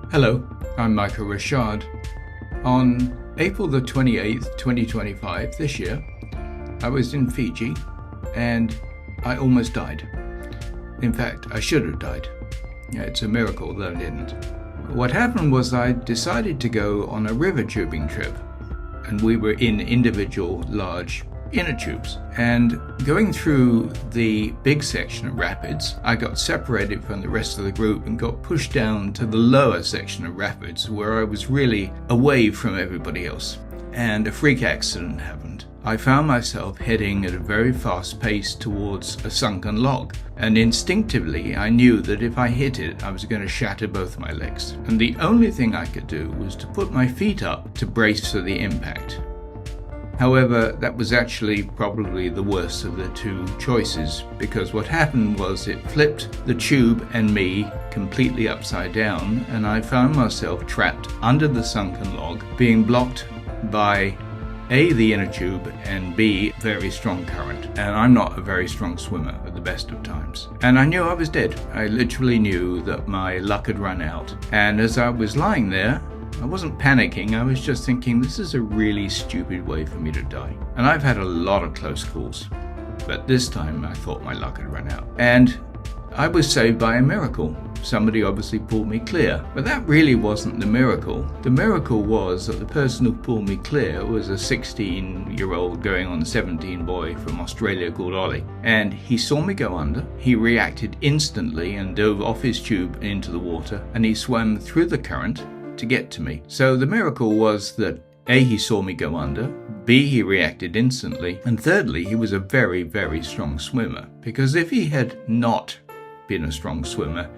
Hello, I'm Michael Rashad. On April the 28th, 2025, this year, I was in Fiji and I almost died. In fact, I should have died. Yeah, it's a miracle that I didn't. What happened was I decided to go on a river tubing trip, and we were in individual large inner tubes. And going through the big section of rapids, I got separated from the rest of the group and got pushed down to the lower section of rapids where I was really away from everybody else. And a freak accident happened. I found myself heading at a very fast pace towards a sunken log, and instinctively I knew that if I hit it, I was going to shatter both my legs. And the only thing I could do was to put my feet up to brace for the impact. However, that was actually probably the worst of the two choices, because what happened was it flipped the tube and me completely upside down, and I found myself trapped under the sunken log, being blocked by A, the inner tube, and B, very strong current. And I'm not a very strong swimmer at the best of times. And I knew I was dead. I literally knew that my luck had run out. And as I was lying there, I wasn't panicking, I was just thinking, this is a really stupid way for me to die. And I've had a lot of close calls, but this time I thought my luck had run out. And I was saved by a miracle. Somebody obviously pulled me clear, but that really wasn't the miracle. The miracle was that the person who pulled me clear was a 16-year-old going on 17 boy from Australia called Ollie. And he saw me go under, he reacted instantly and dove off his tube into the water, and he swam through the current to get to me. So the miracle was that A, he saw me go under, B, he reacted instantly, and thirdly, he was a very, very strong swimmer. Because if he had not been a strong swimmer,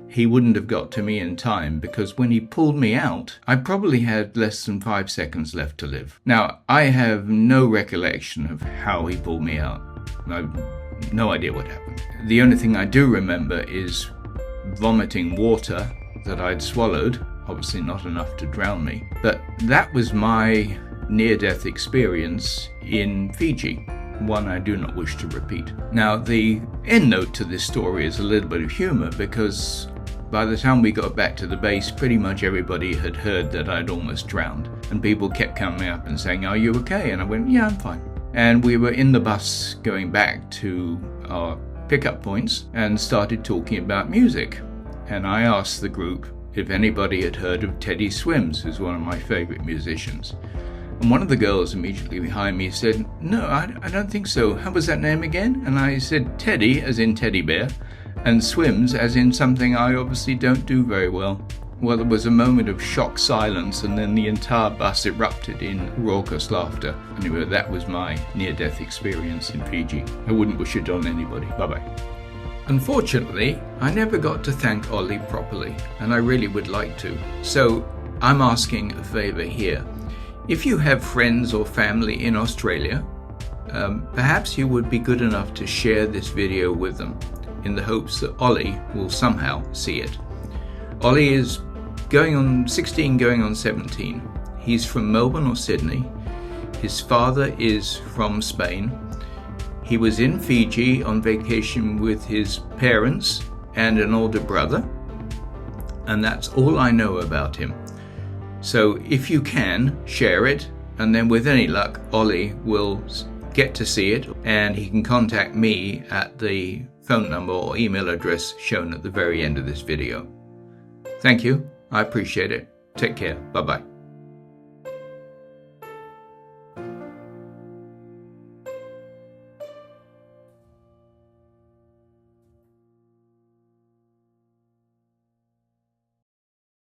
he wouldn't have got to me in time, because when he pulled me out, I probably had less than 5 seconds left to live. Now, I have no recollection of how he pulled me out. I've no idea what happened. The only thing I do remember is vomiting water that I'd swallowed, obviously not enough to drown me. But that was my near-death experience in Fiji, one I do not wish to repeat. Now, the end note to this story is a little bit of humor, because by the time we got back to the base, pretty much everybody had heard that I'd almost drowned. And people kept coming up and saying, "Are you okay?" And I went, "Yeah, I'm fine." And we were in the bus going back to our pickup points and started talking about music. And I asked the group if anybody had heard of Teddy Swims, who's one of my favorite musicians. And one of the girls immediately behind me said, "No, I don't think so. How was that name again?" And I said, "Teddy," as in teddy bear, and "Swims," as in something I obviously don't do very well. Well, there was a moment of shocked silence, and then the entire bus erupted in raucous laughter. Anyway, that was my near-death experience in Fiji. I wouldn't wish it on anybody. Bye-bye. Unfortunately, I never got to thank Ollie properly, and I really would like to. So I'm asking a favor here. If you have friends or family in Australia, perhaps you would be good enough to share this video with them in the hopes that Ollie will somehow see it. Ollie is going on 16, going on 17. He's from Melbourne or Sydney. His father is from Spain. He was in Fiji on vacation with his parents and an older brother, and that's all I know about him. So if you can, share it, and then with any luck, Ollie will get to see it, and he can contact me at the phone number or email address shown at the very end of this video. Thank you. I appreciate it. Take care. Bye-bye.